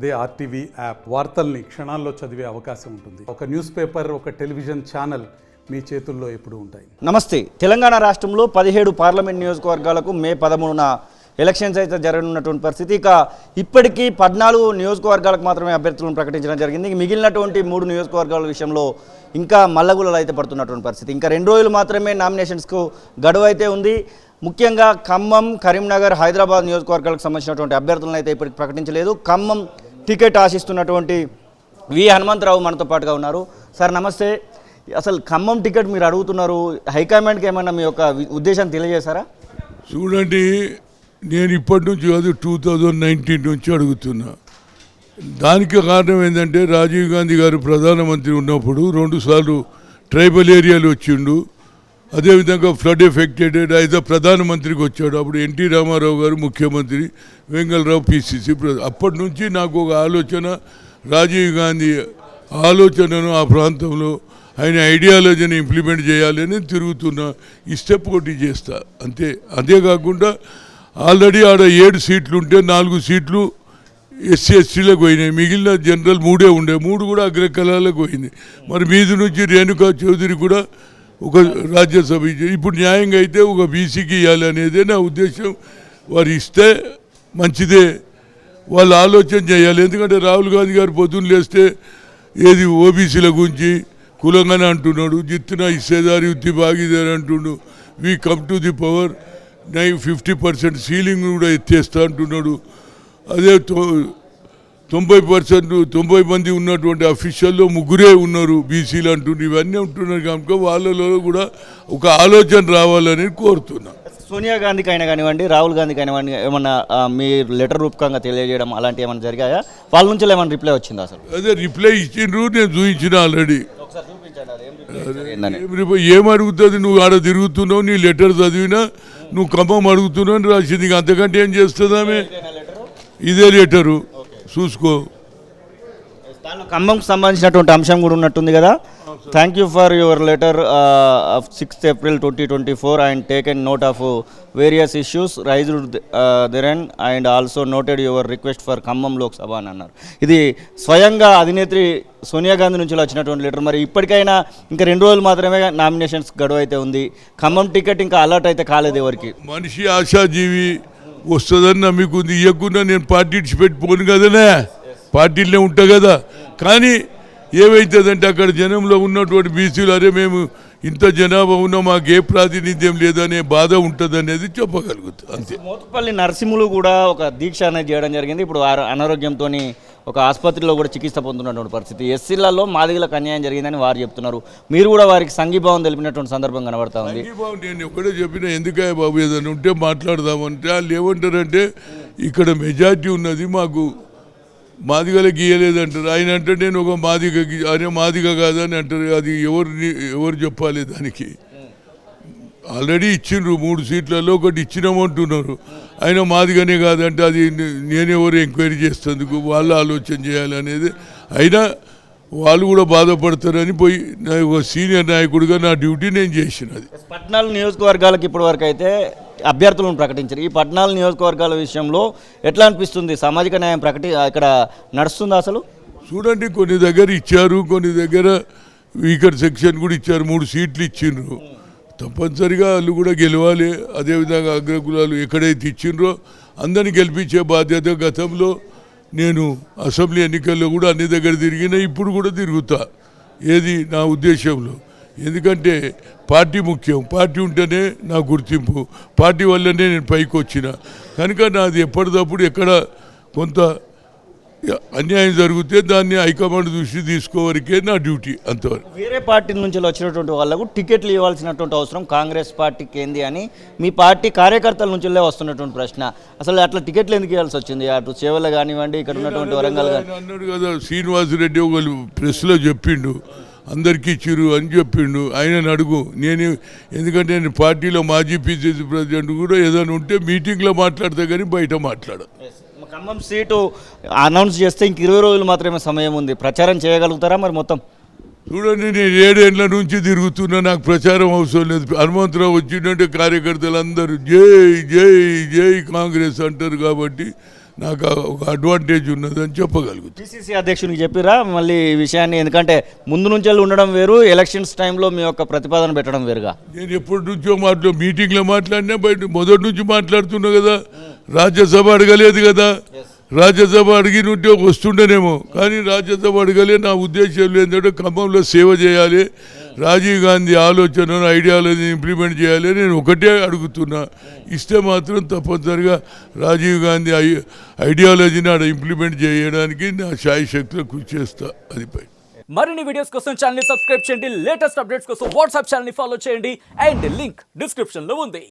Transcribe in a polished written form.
అదే RTV app వార్తల్ని క్షణాల్లో చదివే అవకాశం ఉంటుంది. ఒక న్యూస్ పేపర్, ఒక టెలివిజన్ ఛానల్ మీ చేతుల్లో ఎప్పుడూ ఉంటాయి. నమస్తే. తెలంగాణ రాష్ట్రంలో 17 పార్లమెంట్ నియోజకవర్గాలకు మే 13న ఎలక్షన్స్ అయితే జరగనున్నటువంటి పరిస్థితి. ఇక ఇప్పటికీ 14 నియోజకవర్గాలకు మాత్రమే అభ్యర్థులను ప్రకటించడం జరిగింది. మిగిలినటువంటి 3 నియోజకవర్గాల విషయంలో ఇంకా మల్లగులలు అయితే పడుతున్నటువంటి పరిస్థితి. ఇంకా 2 రోజులు మాత్రమే నామినేషన్స్కు గడువు అయితే ఉంది. ముఖ్యంగా ఖమ్మం, కరీంనగర్, హైదరాబాద్ నియోజకవర్గాలకు సంబంధించినటువంటి అభ్యర్థులను అయితే ఇప్పటికి ప్రకటించలేదు. ఖమ్మం టికెట్ ఆశిస్తున్నటువంటి వి హనుమంతరావు మనతో పాటుగా ఉన్నారు. సార్ నమస్తే. అసలు ఖమ్మం టికెట్ మీరు అడుగుతున్నారు, హైకమాండ్కి ఏమన్నా మీ యొక్క ఉద్దేశాన్ని తెలియజేశారా? చూడండి, నేను ఇప్పటి నుంచి కాదు 2019 నుంచి అడుగుతున్నా. దానికి కారణం ఏంటంటే రాజీవ్ గాంధీ గారు ప్రధానమంత్రి ఉన్నప్పుడు 2 సార్లు ట్రైబల్ ఏరియాలు వచ్చిండు. అదేవిధంగా ఫ్లడ్ ఎఫెక్టెడ్ అయితే ప్రధానమంత్రికి వచ్చాడు. అప్పుడు ఎన్టీ రామారావు గారు ముఖ్యమంత్రి, వెంగళరావు పిసిసి. అప్పటి నుంచి నాకు ఒక ఆలోచన, రాజీవ్ గాంధీ ఆలోచనను ఆ ప్రాంతంలో ఆయన ఐడియాలజీని ఇంప్లిమెంట్ చేయాలని తిరుగుతున్నా. ఈ స్టెప్ ఒకటి చేస్తా అంతే. అదే కాకుండా ఆల్రెడీ ఆడ 7 సీట్లు ఉంటే 4 సీట్లు ఎస్సీ ఎస్టీలకు పోయినాయి. మిగిలిన జనరల్ 3 ఉండే, 3 కూడా అగ్రకులాలకు పోయింది. మరి మీది నుంచి రేణుకా చౌదరి కూడా ఒక రాజ్యసభ ఇప్పుడు న్యాయంగా అయితే ఒక బీసీకి ఇవ్వాలి అనేదే నా ఉద్దేశం. వారు ఇస్తే మంచిదే, వాళ్ళు ఆలోచన చేయాలి. ఎందుకంటే రాహుల్ గాంధీ గారు పొద్దున్న లేస్తే ఏది ఓబీసీల గురించి కులంగానే అంటున్నాడు, జిత్తున ఇచ్చేదారి ఉత్తి భాగీదారి అంటున్నాడు. We come to the power 50% ceiling కూడా ఎత్తేస్తా అంటున్నాడు. అదే 90 మంది ఉన్నటువంటి అఫీషియల్లో 3 ఉన్నారు బీసీలు అంటున్నారు. ఇవన్నీ ఉంటున్నారు కనుక వాళ్ళలో కూడా ఒక ఆలోచన రావాలని కోరుతున్నా. సోనియా గాంధీకి అయినా కానివ్వండి, రాహుల్ గాంధీకి అయినా ఏమన్నా మీరు లెటర్ రూపకంగా తెలియజేయడం అలాంటివి ఏమైనా జరిగాయా? వాళ్ళ నుంచి ఏమైనా రిప్లై వచ్చిందా? అసలు అదే రిప్లై ఇచ్చిండ్రు, నేను చూపించిన ఆల్రెడీ. ఏం అడుగుతుంది? నువ్వు ఆడ తిరుగుతున్నావు, నీ లెటర్ చదివినా నువ్వు ఖమ్మం అడుగుతున్నావు అని రాసింది. అంతకంటే ఏం చేస్తుందామే? ఇదే లెటరు చూసుకో. ఖమ్మంకు సంబంధించినటువంటి అంశం కూడా ఉన్నట్టుంది కదా. Thank you for your letter of 6th April 2024 and taken note of various issues raised therein and also noted your request for Khammam Lok Sabha అని అన్నారు. ఇది స్వయంగా అధినేత్రి సోనియా గాంధీ నుంచి వచ్చినటువంటి లెటర్. మరి ఇప్పటికైనా ఇంకా 2 రోజులు మాత్రమే నామినేషన్స్ గడువు అయితే ఉంది. ఖమ్మం టికెట్ ఇంకా అలర్ట్ అయితే కాలేదు ఎవరికి. మనిషి ఆశాజీవి, వస్తుందని నమ్ముకుంది. ఇవ్వకుండా నేను పార్టీ పెట్టిపోను కదనే, పార్టీలనే ఉంటా కదా. కానీ ఏమవుతుందంటే అక్కడ జనంలో ఉన్నటువంటి బీసీలు, అరే మేము ఇంత జనాభా ఉన్నా మాకు ఏ ప్రాతినిధ్యం లేదనే బాధ ఉంటుంది అనేది చెప్పగలుగుతుంది అంతే. మోత్కుపల్లి నరసింహులు కూడా ఒక దీక్ష అనేది చేయడం జరిగింది. ఇప్పుడు అనారోగ్యంతో ఒక ఆసుపత్రిలో కూడా చికిత్స పొందుతున్నటువంటి పరిస్థితి. ఎస్సీలలో మాదిగలకు అన్యాయం జరిగిందని వారు చెప్తున్నారు. మీరు కూడా వారికి సంఘీభావం తెలిపినటువంటి సందర్భం కనబడతా ఉంది. నేను ఒకటే చెప్పిన, ఎందుకే బాబు ఏదైనా ఉంటే మాట్లాడదామంటే వాళ్ళు ఏమంటారంటే ఇక్కడ మెజార్టీ ఉన్నది, మాకు మాదిగలకి ఇయ్యలేదంటారు. ఆయన అంటే నేను ఒక మాదిగకి, అనే మాదిగ కాదని అంటారు. అది ఎవరు చెప్పాలి దానికి? ఆల్రెడీ ఇచ్చిండ్రు 3 సీట్లలో ఒకటి ఇచ్చినామంటున్నారు. ఆయన మాదిగనే కాదంటే అది నేనెవరు ఎంక్వైరీ చేస్తేందుకు, వాళ్ళు ఆలోచన చేయాలి అనేది. అయినా వాళ్ళు కూడా బాధపడతారని పోయి ఒక సీనియర్ నాయకుడిగా నా డ్యూటీ నేను చేసినది. 14 నియోజకవర్గాలకు ఇప్పటి వరకు అయితే అభ్యర్థులను ప్రకటించారు. ఈ 14 నియోజకవర్గాల విషయంలో ఎట్లా అనిపిస్తుంది? సామాజిక న్యాయం ఇక్కడ నడుస్తుందా అసలు? చూడండి, కొన్ని దగ్గర ఇచ్చారు, కొన్ని దగ్గర వీకర్ సెక్షన్ కూడా ఇచ్చారు. 3 సీట్లు ఇచ్చిండ్రు. తప్పనిసరిగా వాళ్ళు కూడా గెలవాలి. అదేవిధంగా అగ్రకులాలు ఎక్కడైతే ఇచ్చిండ్రో అందరిని గెలిపించే బాధ్యత. గతంలో నేను అసెంబ్లీ ఎన్నికల్లో కూడా అన్ని దగ్గర తిరిగినా, ఇప్పుడు కూడా తిరుగుతా. ఏది నా ఉద్దేశంలో, ఎందుకంటే పార్టీ ముఖ్యం. పార్టీ ఉంటేనే నా గుర్తింపు, పార్టీ వల్లనే నేను పైకి వచ్చిన కనుక నాది ఎప్పటికప్పుడు ఎక్కడ కొంత అన్యాయం జరిగితే దాన్ని హైకమాండ్ దృష్టి తీసుకోవరికే నా డ్యూటీ, అంతవరకు. వేరే పార్టీ నుంచి వచ్చినటువంటి వాళ్ళకు టికెట్లు ఇవ్వాల్సినటువంటి అవసరం కాంగ్రెస్ పార్టీకి ఏంది అని మీ పార్టీ కార్యకర్తల నుంచి వస్తున్నటువంటి ప్రశ్న. అసలు అట్లా టికెట్లు ఎందుకు ఇవ్వాల్సి వచ్చింది? అటు సేవలు కానివ్వండి, ఇక్కడ ఉన్నటువంటి వరంగల్ అన్నాడు కదా శ్రీనివాసరెడ్డి, ఒకళ్ళు ప్రెస్లో చెప్పిండు అందరికీ ఇచ్చిరు అని చెప్పిండు. ఆయన అడుగు, నేను ఎందుకంటే నేను పార్టీలో మాజీ పిసిసి ప్రెసిడెంట్ కూడా ఏదైనా ఉంటే మీటింగ్లో మాట్లాడతా కానీ బయట మాట్లాడ. ఖమ్మం సీటు అనౌన్స్ చేస్తే ఇంక 20 రోజులు మాత్రమే సమయం ఉంది. ప్రచారం చేయగలుగుతారా మరి మొత్తం? చూడండి, నేను 7 ఏళ్ల నుంచి తిరుగుతున్నా, నాకు ప్రచారం అవసరం లేదు. హనుమంతరావు వచ్చిందంటే కార్యకర్తలు అందరూ జై జై జై కాంగ్రెస్ అంటారు. కాబట్టి నాకు ఒక అడ్వాంటేజ్ ఉన్నదని చెప్పగలుగుతాను. పిసిసి అధ్యక్షునికి చెప్పిరా మళ్ళీ ఈ విషయాన్ని? ఎందుకంటే ముందు నుంచి ఉండడం వేరు, ఎలక్షన్స్ టైంలో మీ యొక్క ప్రతిపాదన పెట్టడం వేరుగా. నేను ఎప్పటి నుంచో మీటింగ్లో మాట్లాడినా బయట మొదటి నుంచి మాట్లాడుతున్నా కదా. రాజ్యసభ అడగలేదు కదా. రాజ్యసభ అడిగినుంటే వస్తుండేనేమో, కానీ రాజ్యసభ అడగలే. నా ఉద్దేశం ఏంటంటే ఖమ్మంలో సేవ చేయాలి, రాజీవ్ గాంధీ ఆలోచనను ఐడియాలజీ ఇంప్లిమెంట్ చేయాలి. నేను ఒకటే అడుగుతున్నా, ఇస్తే మాత్రం తప్పనిసరిగా రాజీవ్ గాంధీ ఐడియాలజీని ఆడ ఇంప్లిమెంట్ చేయడానికి నా శాయశక్తిలో కృషి చేస్తా. అది పై మరిన్ని వీడియోస్ కోసం ఛానల్ ని సబ్స్క్రైబ్ చేయండి, లేటెస్ట్ అప్డేట్స్ కోసం వాట్సాప్ ఛానల్ ని ఫాలో చేయండి అండ్ లింక్ డిస్క్రిప్షన్ లో ఉంది.